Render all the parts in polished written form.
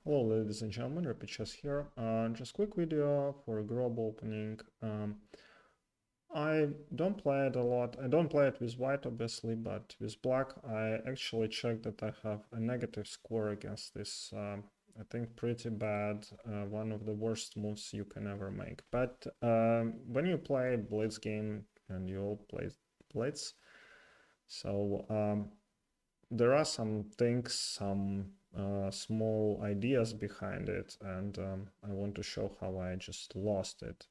Hello ladies and gentlemen, Rapid Chess here. Just quick video for Grob opening. I don't play it a lot. I don't play it with white obviously, but with black I actually checked that I have a negative score against this. I think pretty bad, one of the worst moves you can ever make. But when you play blitz game and you all play blitz, so there are some things, some small ideas behind it, and I want to show how I just lost it.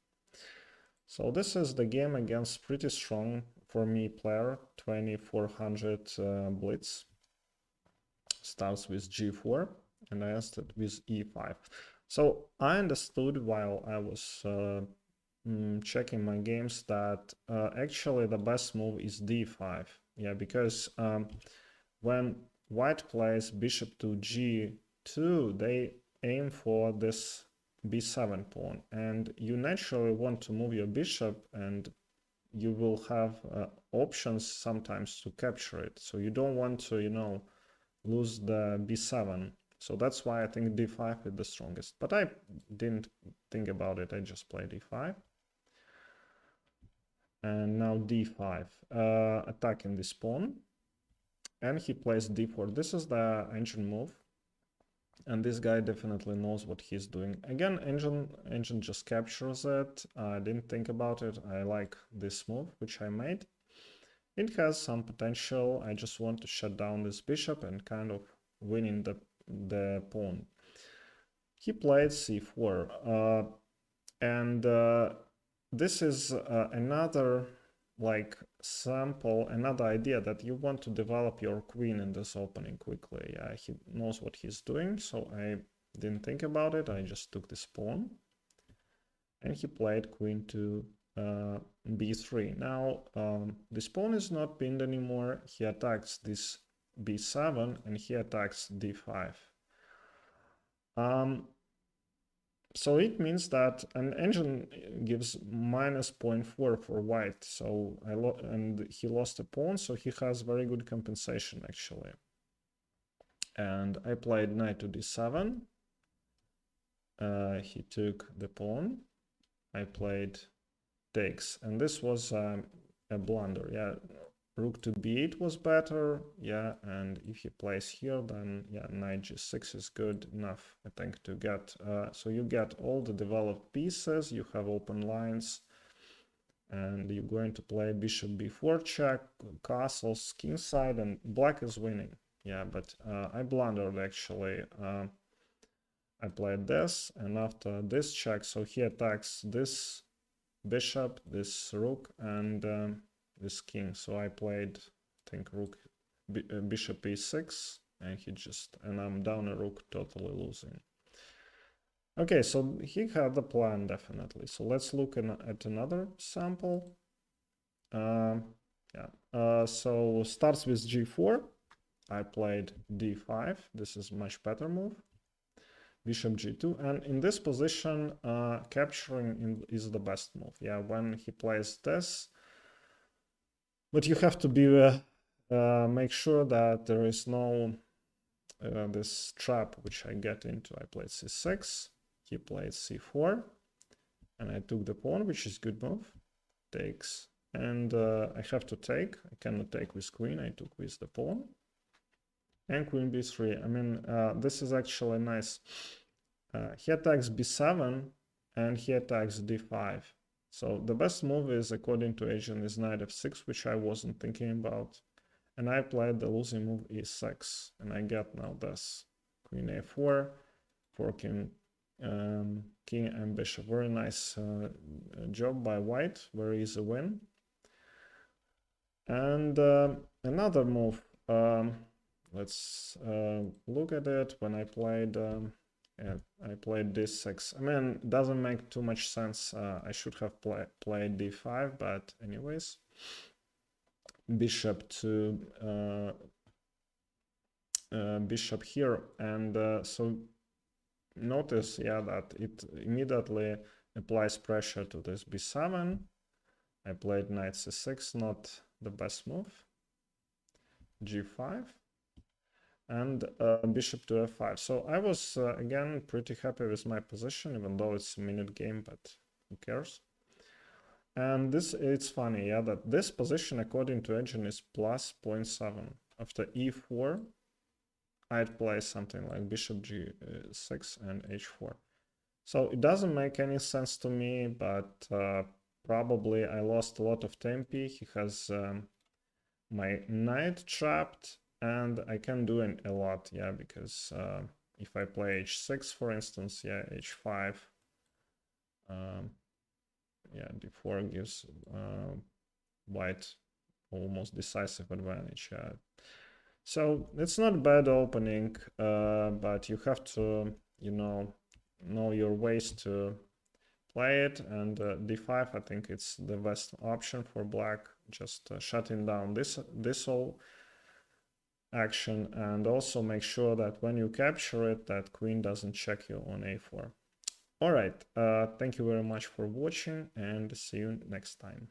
So this is the game against pretty strong, for me, player, 2400 blitz. Starts with g4, and I asked it with e5. So I understood while I was checking my games that actually the best move is d5. Yeah, because when white plays bishop to g2, they aim for this b7 pawn, and you naturally want to move your bishop, and you will have options sometimes to capture it. So you don't want to, lose the b7. So that's why I think d5 is the strongest. But I didn't think about it. I just played d5. And now d5, attacking this pawn. And he plays d4. This is the engine move. And this guy definitely knows what he's doing. Again, engine just captures it. I didn't think about it. I like this move, which I made. It has some potential. I just want to shut down this bishop and kind of winning the pawn. He played c4. And this is another sample, another idea that you want to develop your queen in this opening quickly. Yeah, he knows what he's doing, so I didn't think about it. I just took this pawn, and he played queen to b3. Now this pawn is not pinned anymore. He attacks this b7 and he attacks d5. So it means that an engine gives minus 0.4 for white. So and he lost a pawn, so he has very good compensation actually. And I played knight to d7. He took the pawn. I played takes, and this was a blunder. Yeah, rook to b8 was better. Yeah, and if he plays here, then yeah, knight g6 is good enough, I think, to get. So you get all the developed pieces. You have open lines, and you're going to play bishop b4 check, castles, kingside, and black is winning. Yeah, but I blundered actually. I played this, and after this check, so he attacks this bishop, this rook, and this king. So I played, I think, rook, bishop e6, and I'm down a rook, totally losing. Okay, so he had the plan definitely. So let's look at another sample. So starts with g4. I played d5. This is much better move. Bishop g2, and in this position capturing is the best move. Yeah, when he plays this, but you have to be make sure that there is no this trap which I get into. I played c6, he played c4, and I took the pawn, which is good move. Takes, and I have to take. I cannot take with queen. I took with the pawn, and queen b3. I mean, this is actually nice. He attacks b7 and he attacks d5. So the best move is, according to Asian, is knight f6, which I wasn't thinking about. And I played the losing move e6, and I get now this queen a4, forking king and bishop. Very nice job by white, very easy win. And another move, let's look at it. When I played I played d6. I mean, it doesn't make too much sense. I should have played d5, but anyways. Bishop to bishop here, and so notice, yeah, that it immediately applies pressure to this b7. I played knight c6, not the best move. g5. and bishop to f5. So I was again pretty happy with my position, even though it's a minute game, but who cares? And it's funny, yeah, that this position according to engine is plus 0.7. After e4, I'd play something like bishop g6 and h4. So it doesn't make any sense to me, but probably I lost a lot of tempi. He has my knight trapped, and I can do a lot, yeah, because if I play h6, for instance, yeah, h5, yeah, d4 gives white almost decisive advantage. Yeah. So it's not a bad opening, but you have to, know your ways to play it. And d5, I think it's the best option for black, just shutting down this whole action, and also make sure that when you capture it, that queen doesn't check you on a4. All right, thank you very much for watching, and see you next time.